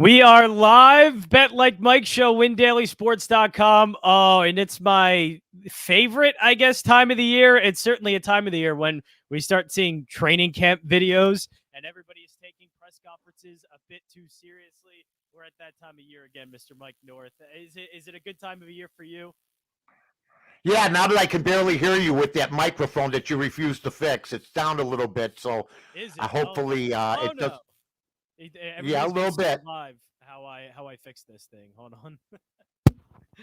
We are live, Bet Like Mike Show, WinDailySports.com. Oh, and it's my favorite, I guess, time of the year. It's certainly a time of the year when we start seeing training camp videos and everybody is taking press conferences a bit too seriously. We're at that time of year again, Mr. Mike North. Is it a good time of year for you? Yeah, now that I can barely hear you with that microphone that you refuse to fix, it's down a little bit. So hopefully it does. Yeah, a little bit. Live how I fix this thing. Hold on.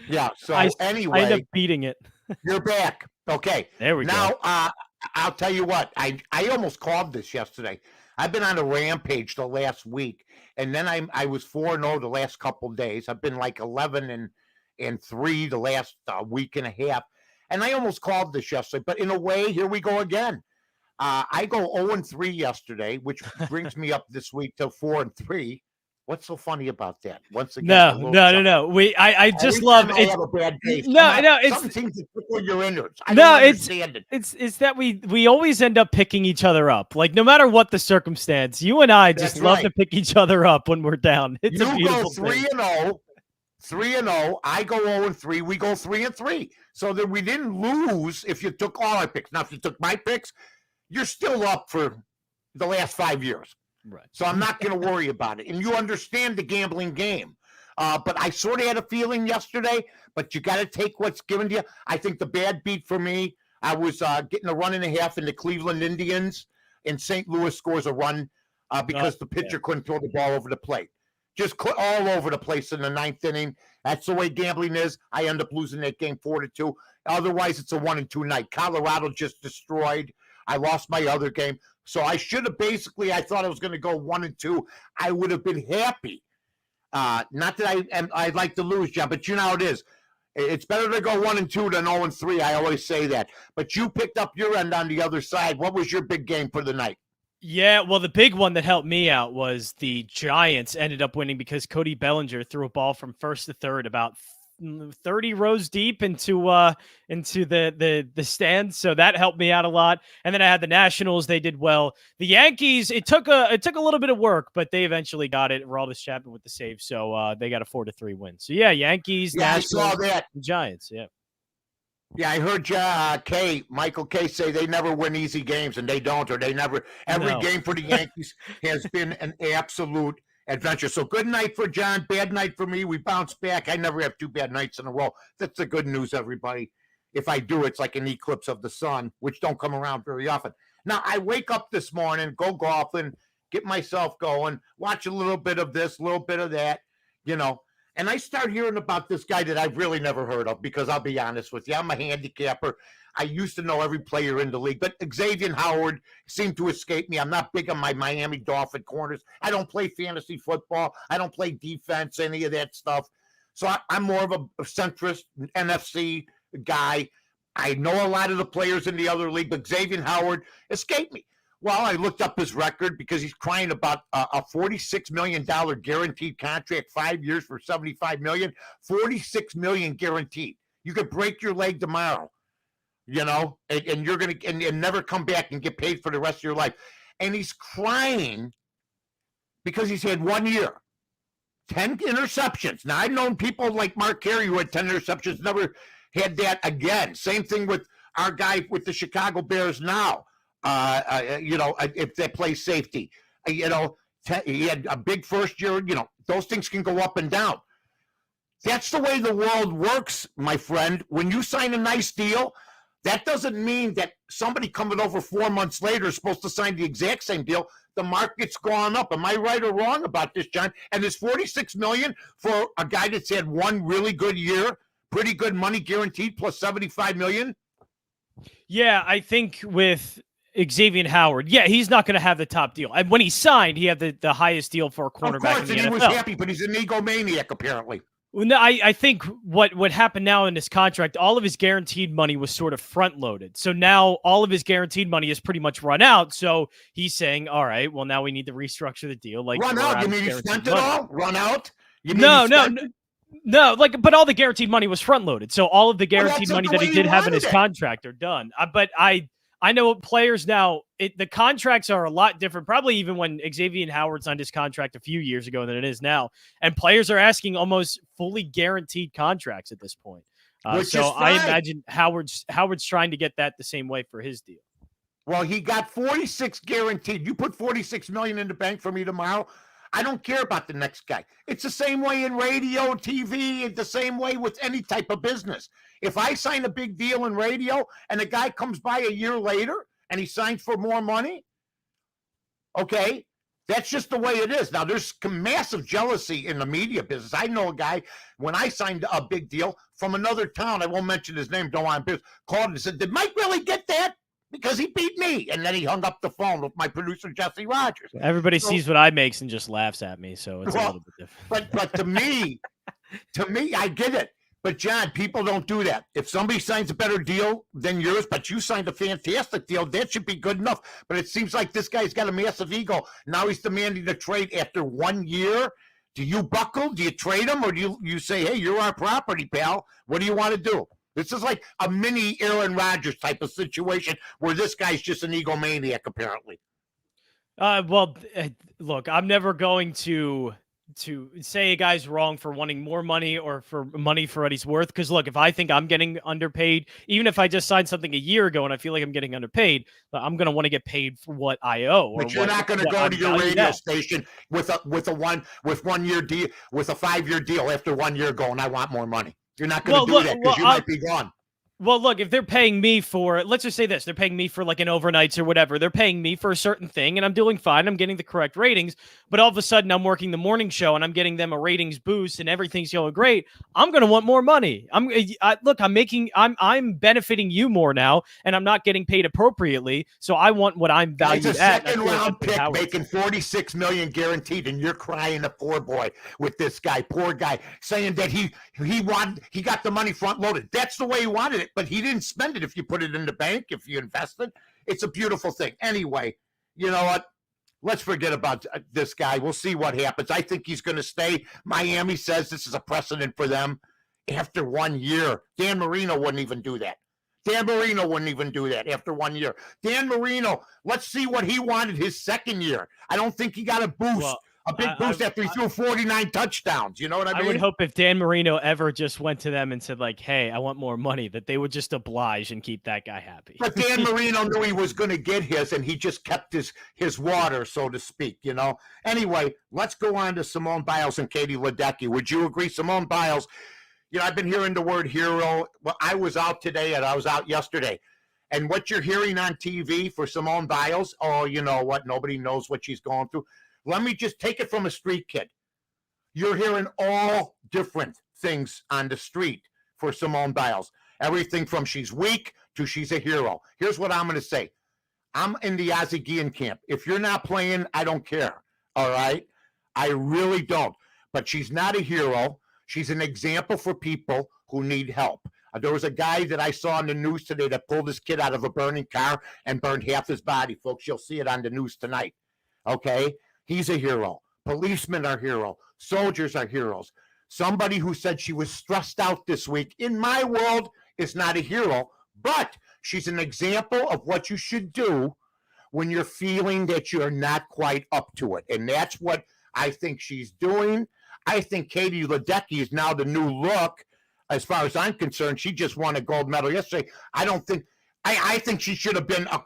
Yeah. So anyway, I end up beating it. You're back. Okay. There we go. Now, I'll tell you what. I almost called this yesterday. I've been on a rampage the last week, and then I was 4-0 the last couple of days. I've been like 11-3 the last week and a half, and I almost called this yesterday. But in a way, here we go again. I go 0-3 yesterday, which brings me up this week to 4-3. What's so funny about that? Once again, no. I just love it. I have a bad day. It's something seems to tickle your innards. It's that we always end up picking each other up. Like no matter what the circumstance, you and I just love to pick each other up when we're down. It's a beautiful thing. 3-0. I go 0-3. We go 3-3. So that we didn't lose if you took all our picks. Now, if you took my picks, you're still up for the last 5 years. Right. So I'm not going to worry about it. And you understand the gambling game. But I sort of had a feeling yesterday, but you got to take what's given to you. I think the bad beat for me, I was getting a 1.5 in the Cleveland Indians, and St. Louis scores a run because the pitcher couldn't throw the ball over the plate. Just all over the place in the ninth inning. That's the way gambling is. I end up losing that game 4-2. Otherwise, it's a 1-2 night. Colorado just destroyed. I lost my other game. So I should have I thought I was going to go 1-2. I would have been happy. Not that I'd like to lose, John, but you know how it is. It's better to go 1-2 than 0-3. I always say that. But you picked up your end on the other side. What was your big game for the night? Yeah, well, the big one that helped me out was the Giants ended up winning because Cody Bellinger threw a ball from first to third about 30 rows deep into the stands, so that helped me out a lot. And then I had the Nationals; they did well. The Yankees, it took a little bit of work, but they eventually got it. Aroldis Chapman with the save, so they got a 4-3 win. So yeah, Yankees, Nationals, I saw that. Giants, yeah. Yeah, I heard Michael K say they never win easy games, and they don't, or they never. Every game for the Yankees has been an absolute adventure. So good night for John, bad night for me. We bounce back. I never have 2 bad nights in a row. That's the good news, everybody. If I do, it's like an eclipse of the sun, which don't come around very often. Now, I wake up this morning, go golfing, get myself going, watch a little bit of this, a little bit of that, and I start hearing about this guy that I've really never heard of because I'll be honest with you, I'm a handicapper. I used to know every player in the league, but Xavier Howard seemed to escape me. I'm not big on my Miami Dolphin corners. I don't play fantasy football. I don't play defense, any of that stuff. So I'm more of a centrist NFC guy. I know a lot of the players in the other league, but Xavier Howard escaped me. Well, I looked up his record because he's crying about a $46 million guaranteed contract, 5 years for $75 million, $46 million guaranteed. You could break your leg tomorrow, and you're going to and never come back and get paid for the rest of your life. And he's crying because he's had 1 year, 10 interceptions. Now, I've known people like Mark Carey who had 10 interceptions, never had that again. Same thing with our guy with the Chicago Bears now. If they play safety, he had a big first year, those things can go up and down. That's the way the world works, my friend. When you sign a nice deal, that doesn't mean that somebody coming over 4 months later is supposed to sign the exact same deal. The market's gone up. Am I right or wrong about this, John? And there's $46 million for a guy that's had one really good year, pretty good money guaranteed, plus $75 million. Yeah, I think with Xavier Howard, he's not going to have the top deal. And when he signed, he had the highest deal for a cornerback. Of course, in the and NFL. He was happy, but he's an egomaniac, apparently. Well, no, I think what happened now in this contract, all of his guaranteed money was sort of front-loaded. So now all of his guaranteed money is pretty much run out. So he's saying, all right, well, now we need to restructure the deal. Like run out? You mean he spent it all? Run out? No. But all the guaranteed money was front-loaded. So all of the guaranteed money that he did have in his contract are done. But I I know players now, the contracts are a lot different, probably even when Xavier Howard signed his contract a few years ago than it is now. And players are asking almost fully guaranteed contracts at this point. Which so is I fine. imagine Howard's trying to get that the same way for his deal. Well, he got 46 guaranteed. You put 46 million in the bank for me tomorrow. I don't care about the next guy. It's the same way in radio, TV, it's the same way with any type of business. If I sign a big deal in radio and the guy comes by a year later and he signs for more money, okay, that's just the way it is. Now, there's massive jealousy in the media business. I know a guy, when I signed a big deal from another town, I won't mention his name, don't want to, called and said, did Mike really get that? Because he beat me. And then he hung up the phone with my producer, Jesse Rogers. Everybody sees what I make and just laughs at me. So it's a little bit different. But to me, I get it. But John, people don't do that. If somebody signs a better deal than yours, but you signed a fantastic deal, that should be good enough. But it seems like this guy's got a massive ego. Now he's demanding a trade after 1 year. Do you buckle? Do you trade him? Or do you say, hey, you're our property, pal. What do you want to do? This is like a mini Aaron Rodgers type of situation where this guy's just an egomaniac, apparently. Look, I'm never going to say a guy's wrong for wanting more money or for money for what he's worth. Because look, if I think I'm getting underpaid, even if I just signed something a year ago and I feel like I'm getting underpaid, I'm going to want to get paid for what I owe. But you're not going to go to your radio station with a 1 year deal, with a 5-year deal after 1 year going, I want more money. You're not going to do that because you might be gone. Well, look, if they're paying me for, let's just say this, they're paying me for like an overnights or whatever. They're paying me for a certain thing and I'm doing fine. I'm getting the correct ratings, but all of a sudden I'm working the morning show and I'm getting them a ratings boost and everything's going great. I'm going to want more money. I'm benefiting you more now and I'm not getting paid appropriately. So I want what I'm valued at. It's a second round pick making 46 million guaranteed and you're crying a poor boy with this guy, poor guy, saying that he got the money front loaded. That's the way he wanted it. But he didn't spend it if you put it in the bank, if you invested. It's a beautiful thing. Anyway, you know what? Let's forget about this guy. We'll see what happens. I think he's going to stay. Miami says this is a precedent for them after 1 year. Dan Marino wouldn't even do that. After 1 year. Dan Marino, let's see what he wanted his second year. I don't think he got a boost. A big boost after he threw 49 touchdowns. You know what I mean? I would hope if Dan Marino ever just went to them and said, like, hey, I want more money, that they would just oblige and keep that guy happy. But Dan Marino knew he was going to get his, and he just kept his water, so to speak, you know? Anyway, let's go on to Simone Biles and Katie Ledecky. Would you agree? Simone Biles, you know, I've been hearing the word hero. Well, I was out today and I was out yesterday. And what you're hearing on TV for Simone Biles, oh, you know what? Nobody knows what she's going through. Let me just take it from a street kid. You're hearing all different things on the street for Simone Biles. Everything from she's weak to she's a hero. Here's what I'm going to say. I'm in the Ozzie Guillen camp. If you're not playing, I don't care. All right? I really don't. But she's not a hero. She's an example for people who need help. There was a guy that I saw on the news today that pulled his kid out of a burning car and burned half his body, folks. You'll see it on the news tonight. Okay? He's a hero. Policemen are heroes. Soldiers are heroes. Somebody who said she was stressed out this week, in my world, is not a hero, but she's an example of what you should do when you're feeling that you're not quite up to it. And that's what I think she's doing. I think Katie Ledecky is now the new look. As far as I'm concerned, she just won a gold medal yesterday. I think she should have been a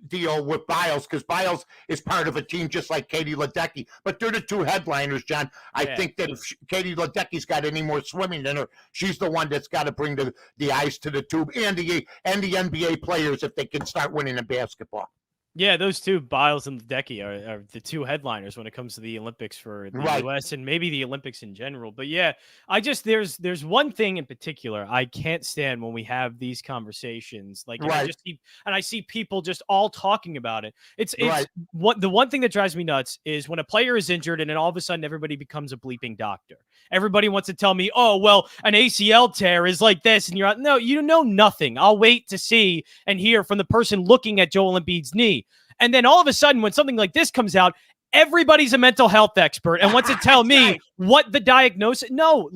deal with Biles, because Biles is part of a team just like Katie Ledecky. But they're the two headliners, John. I think that if Katie Ledecky's got any more swimming in her, she's the one that's got to bring the ice to the tube, and the NBA players if they can start winning in basketball. Yeah, those two, Biles and Ledecky, are the two headliners when it comes to the Olympics for the U.S. and maybe the Olympics in general. But yeah, there's one thing in particular I can't stand when we have these conversations. Like, I see people just all talking about it. It's the one thing that drives me nuts is when a player is injured and then all of a sudden everybody becomes a bleeping doctor. Everybody wants to tell me, oh, well, an ACL tear is like this, and no, you know nothing. I'll wait to see and hear from the person looking at Joel Embiid's knee. And then all of a sudden, when something like this comes out, everybody's a mental health expert and wants to tell me what the diagnosis. No,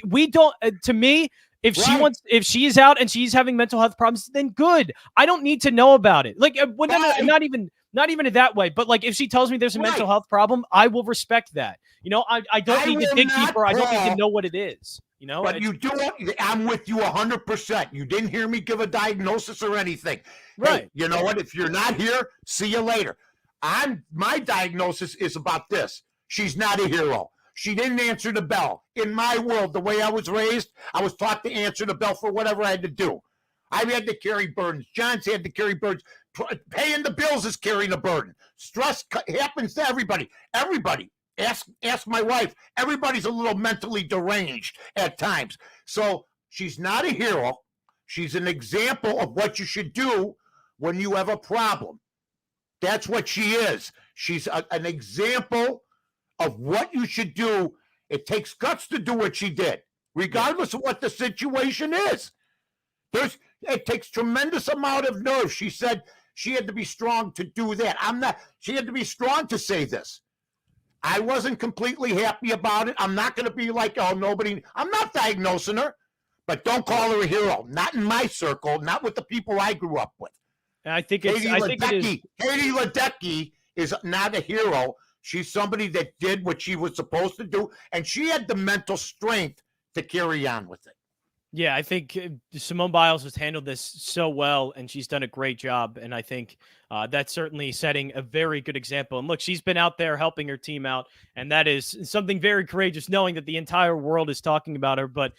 we don't. To me, If she is out and she's having mental health problems, then good. I don't need to know about it. Like, not even in that way, but like if she tells me there's a mental health problem, I will respect that. I don't need to dig deeper. I don't need to know what it is. But you do it. I'm with you 100%. You didn't hear me give a diagnosis or anything. Right. Hey, you know what? If you're not here, see you later. My diagnosis is about this. She's not a hero. She didn't answer the bell. In my world, the way I was raised, I was taught to answer the bell for whatever I had to do. I had to carry burdens. John's had to carry burdens. Paying the bills is carrying a burden. Stress happens to everybody. Everybody. Ask my wife. Everybody's a little mentally deranged at times. So she's not a hero. She's an example of what you should do when you have a problem. That's what she is. She's an example of what you should do. It takes guts to do what she did, regardless of what the situation is. It takes tremendous amount of nerve. She said she had to be strong to do that. She had to be strong to say this. I wasn't completely happy about it. I'm not going to be like, I'm not diagnosing her, but don't call her a hero. Not in my circle, not with the people I grew up with. And I think Katie Ledecky is not a hero. She's somebody that did what she was supposed to do, and she had the mental strength to carry on with it. Yeah, I think Simone Biles has handled this so well, and she's done a great job. And I think that's certainly setting a very good example. And look, she's been out there helping her team out, and that is something very courageous, knowing that the entire world is talking about her. But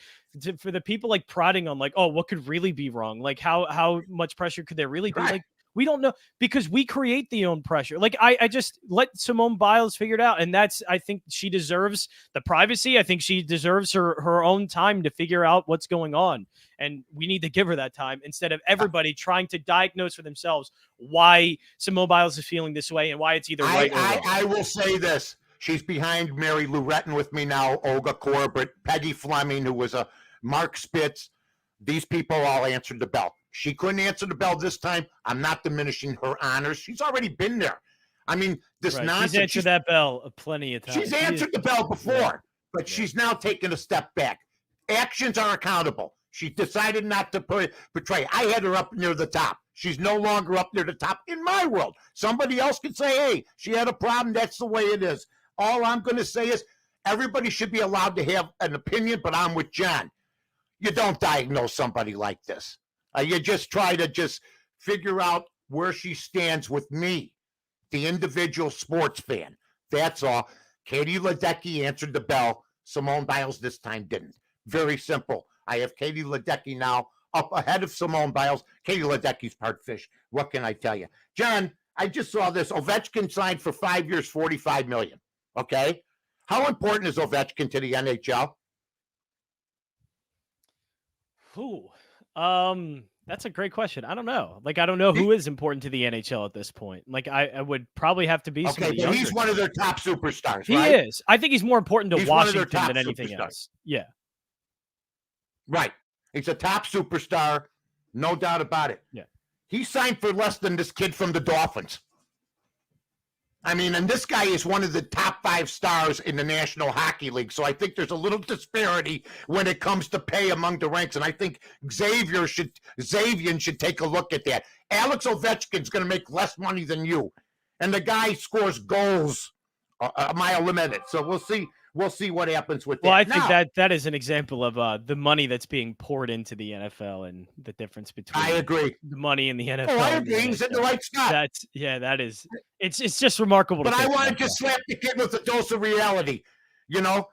for the people like prodding on like, oh, what could really be wrong? Like how much pressure could there really be? Right. Like, we don't know, because we create the own pressure. Like I just let Simone Biles figure it out. And I think she deserves the privacy. I think she deserves her own time to figure out what's going on. And we need to give her that time instead of everybody trying to diagnose for themselves why Simone Biles is feeling this way and why it's either right or wrong. I will say this. She's behind Mary Lou Retton with me now, Olga Corbett, Peggy Fleming, who was a Mark Spitz. These people all answered the bell. She couldn't answer the bell this time. I'm not diminishing her honors. She's already been there. I mean, this nonsense. She's answered that bell plenty of times. She's answered the bell before, but she's now taken a step back. Actions are accountable. She decided not to portray. I had her up near the top. She's no longer up near the top in my world. Somebody else could say, hey, she had a problem. That's the way it is. All I'm going to say is everybody should be allowed to have an opinion, but I'm with John. You don't diagnose somebody like this. You just try to just figure out where she stands with me, the individual sports fan. That's all. Katie Ledecky answered the bell. Simone Biles this time didn't. Very simple. I have Katie Ledecky now up ahead of Simone Biles. Katie Ledecky's part fish. What can I tell you? John, I just saw this. Ovechkin signed for 5 years, $45 million. Okay? How important is Ovechkin to the NHL? That's a great question. I don't know. Like, I don't know who is important to the NHL at this point. Like, I would probably have to be. Okay, but he's one of their top superstars. He right? is. I think he's more important to Washington than anything else. Yeah. Right. He's a top superstar, no doubt about it. Yeah. He signed for less than this kid from the Dolphins. I mean, and this guy is one of the top 5 stars in the National Hockey League. So I think there's a little disparity when it comes to pay among the ranks. And I think Xavier should take a look at that. Alex Ovechkin's going to make less money than you. And the guy scores goals a mile a minute. So we'll see. We'll see what happens with that. Well, I think that is an example of the money that's being poured into the NFL and the difference between I agree. the money in the NFL. Oh, I agree. He's in the right spot. That is it's just remarkable. But I want to slap the kid with a dose of reality. You know,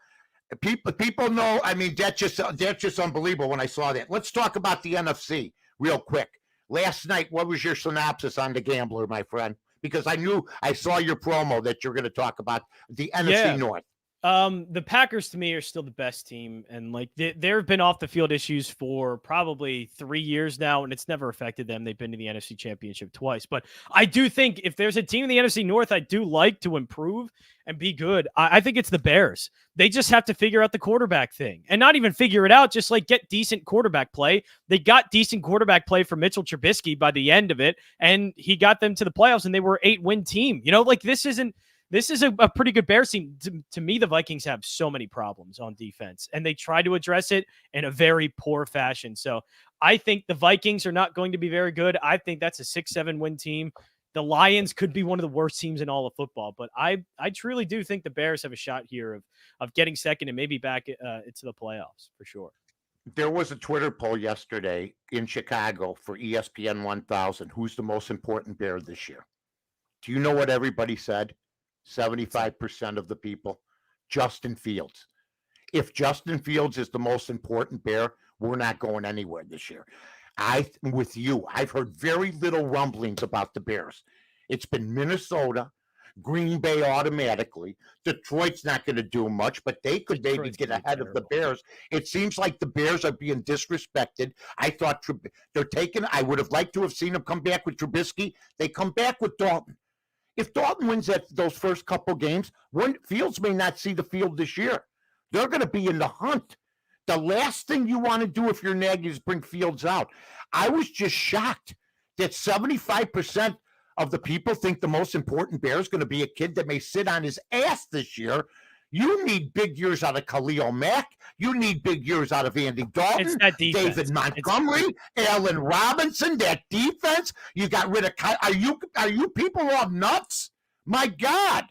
people know. I mean, that's just unbelievable when I saw that. Let's talk about the NFC real quick. Last night, what was your synopsis on the Gambler, my friend? Because I saw your promo that you're going to talk about the NFC North. The Packers to me are still the best team, and like there have been off the field issues for probably 3 years now, and it's never affected them. They've been to the NFC Championship twice, but I do think if there's a team in the NFC North I do like to improve and be good, I think it's the Bears. They just have to figure out the quarterback thing, and not even figure it out, just like get decent quarterback play. They got decent quarterback play for Mitchell Trubisky by the end of it, and he got them to the playoffs, and they were 8-win team. You know, like this isn't. this is a pretty good Bears team. To me, the Vikings have so many problems on defense, and they try to address it in a very poor fashion. So I think the Vikings are not going to be very good. I think that's a 6-7 win team. The Lions could be one of the worst teams in all of football, but I truly do think the Bears have a shot here of getting second and maybe back into the playoffs for sure. There was a Twitter poll yesterday in Chicago for ESPN 1000. Who's the most important Bear this year? Do you know what everybody said? 75% of the people. Justin Fields. If Justin Fields is the most important Bear, we're not going anywhere this year. I'm with you. I've heard very little rumblings about the Bears. It's been Minnesota, Green Bay automatically. Detroit's not going to do much, but they could maybe get ahead of the Bears. It seems like the Bears are being disrespected. I thought they're taking. I would have liked to have seen them come back with Trubisky. They come back with Dalton. If Dalton wins those first couple games, Fields may not see the field this year. They're going to be in the hunt. The last thing you want to do if you're Nagy is bring Fields out. I was just shocked that 75% of the people think the most important Bear is going to be a kid that may sit on his ass this year. You need big years out of Khalil Mack. You need big years out of Andy Dalton, David Montgomery, Allen Robinson. That defense. You got rid of. Are you people all nuts? My God.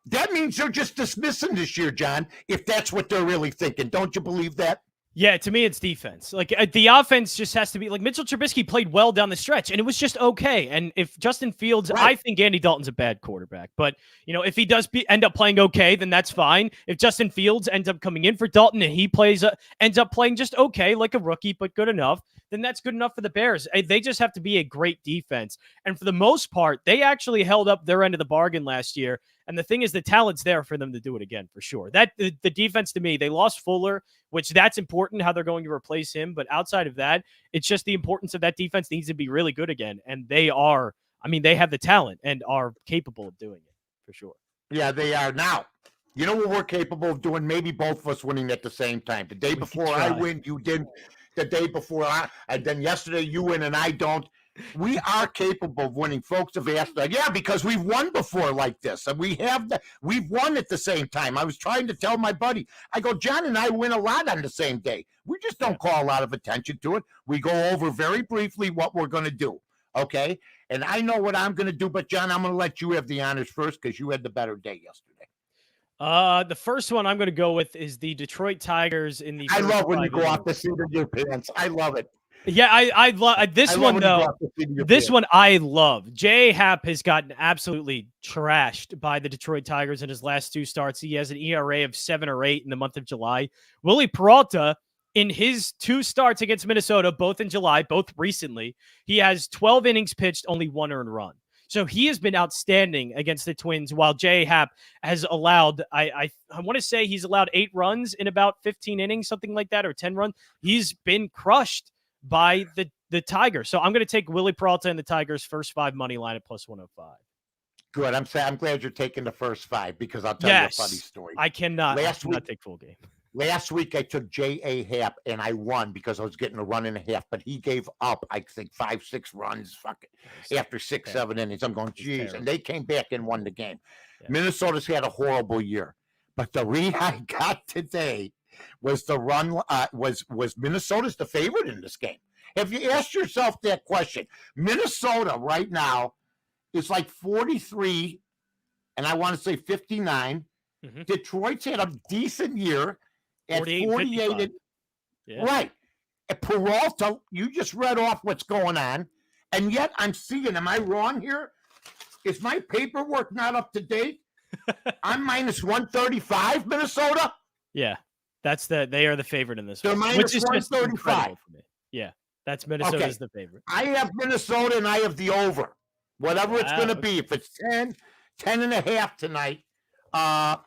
That means they're just dismissing this year, John, if that's what they're really thinking. Don't you believe that? Yeah, to me, it's defense. Like the offense just has to be like Mitchell Trubisky played well down the stretch, and it was just okay. And if Justin Fields, right. I think Andy Dalton's a bad quarterback, but if he does end up playing okay, then that's fine. If Justin Fields ends up coming in for Dalton and he ends up playing just okay, like a rookie, but good enough, then that's good enough for the Bears. They just have to be a great defense, and for the most part, they actually held up their end of the bargain last year. And the thing is, the talent's there for them to do it again, for sure. The defense, to me, they lost Fuller, which that's important, how they're going to replace him. But outside of that, it's just the importance of that defense needs to be really good again. And they have the talent and are capable of doing it, for sure. Yeah, they are. Now, you know what we're capable of doing? Maybe both of us winning at the same time. The day before I win, you did. The day before then yesterday you win and I don't. We are capable of winning. Folks have asked, because we've won before like this, and we've won at the same time. I was trying to tell my buddy, I go, John and I win a lot on the same day. We just don't call a lot of attention to it. We go over very briefly what we're going to do, okay? And I know what I'm going to do, but John, I'm going to let you have the honors first because you had the better day yesterday. The first one I'm going to go with is the Detroit Tigers in the. I love when you go off the seat of your pants. I love it. Yeah, I love this one though. This one I love. J.A. Happ has gotten absolutely trashed by the Detroit Tigers in his last two starts. He has an ERA of 7 or 8 in the month of July. Willie Peralta, in his 2 starts against Minnesota, both in July, both recently, he has 12 innings pitched, only 1 earned run. So he has been outstanding against the Twins, while J.A. Happ has allowed, I want to say he's allowed 8 runs in about 15 innings, something like that, or 10 runs. He's been crushed by the Tigers. So I'm going to take Willie Peralta and the Tigers first 5 money line at plus 105. Good. I'm glad you're taking the first 5 because I'll tell you a funny story. I cannot take full game. Last week I took J.A. Happ and I won because I was getting a run and a half, but he gave up, I think, 5-6 runs after 6-7 innings. I'm going, geez. And they came back and won the game. Yeah. Minnesota's had a horrible year. But the read I got today was the run was Minnesota's the favorite in this game. Have you asked yourself that question? Minnesota right now is like 43, and I want to say 59. Mm-hmm. Detroit's had a decent year at 48. Yeah. Right. At Peralta, you just read off what's going on, and yet I'm seeing, am I wrong here? Is my paperwork not up to date? I'm minus 135, Minnesota? Yeah. They are the favorite in this one. They're minus 135. Yeah, that's Minnesota's the favorite. I have Minnesota and I have the over. Whatever it's going to be. If it's 10 and a half tonight, I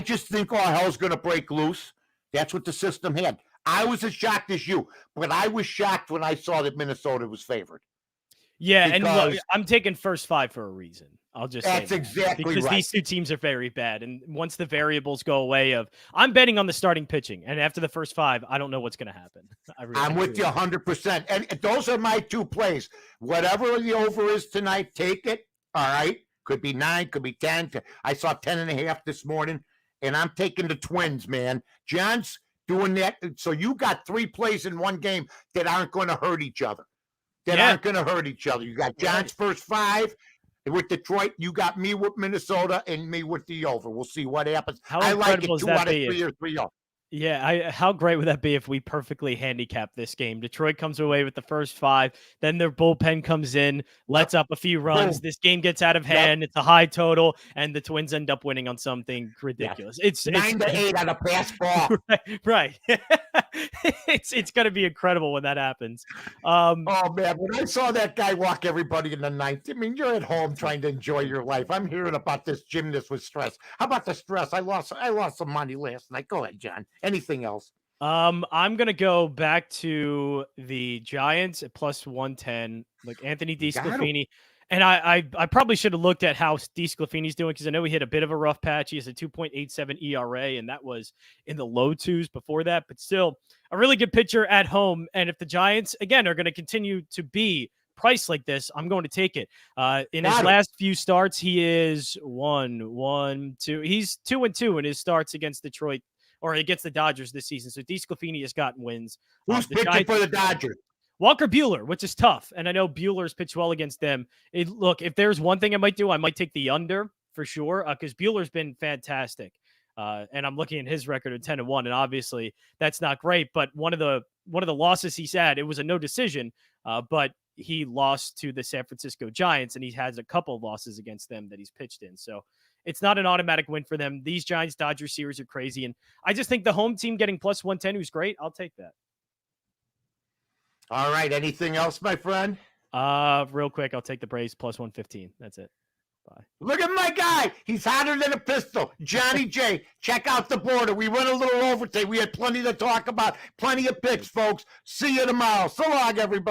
just think all hell's going to break loose. That's what the system had. I was as shocked as you, but I was shocked when I saw that Minnesota was favored. Yeah, and look, I'm taking first 5 for a reason. I'll just say that's exactly because right. These two teams are very bad, and once the variables go away, I'm betting on the starting pitching, and after the first 5, I don't know what's going to happen. I'm with you 100%, and those are my 2 plays. Whatever the over is tonight, take it. All right, Could be 9, could be 10. I saw 10.5 this morning, and I'm taking the Twins, man. John's doing that. So you got 3 plays in one game that aren't going to hurt each other. You got John's first 5 with Detroit. You got me with Minnesota and me with the over. We'll see what happens. I like it 2 out of 3 or 3-0. Yeah, how great would that be if we perfectly handicap this game? Detroit comes away with the first 5, then their bullpen comes in, lets up a few runs. Boom. This game gets out of hand. It's a high total, and the Twins end up winning on something ridiculous. It's 9-8 on a pass ball. Right. It's going to be incredible when that happens. Oh man, when I saw that guy walk everybody in the 9th, I mean, you're at home trying to enjoy your life. I'm hearing about this gymnast with stress. How about the stress? I lost some money last night. Go ahead, John. Anything else? I'm gonna go back to the Giants at plus 110, like Anthony DeSclafani. And I probably should have looked at how DeSclafani's doing, because I know he hit a bit of a rough patch. He has a 2.87 ERA, and that was in the low 2s before that. But still, a really good pitcher at home. And if the Giants, again, are going to continue to be priced like this, I'm going to take it. In his last few starts, he is 1-1-2. He's 2-2 in his starts against Detroit or against the Dodgers this season. So DeSclafani has gotten wins. Who's pitching for the Dodgers? Walker Buehler, which is tough. And I know Buehler's pitched well against them. Look, if there's one thing I might do, I might take the under for sure, because Buehler's been fantastic. And I'm looking at his record of 10-1, and obviously that's not great. But one of the losses he's had, it was a no decision, but he lost to the San Francisco Giants, and he has a couple of losses against them that he's pitched in. So it's not an automatic win for them. These Giants-Dodgers series are crazy, and I just think the home team getting plus 110, who's great, I'll take that. All right. Anything else, my friend? Real quick, I'll take the Braves plus 115. That's it. Bye. Look at my guy. He's hotter than a pistol. Johnny J. Check out the border. We went a little over today. We had plenty to talk about. Plenty of picks, folks. See you tomorrow. So long, everybody.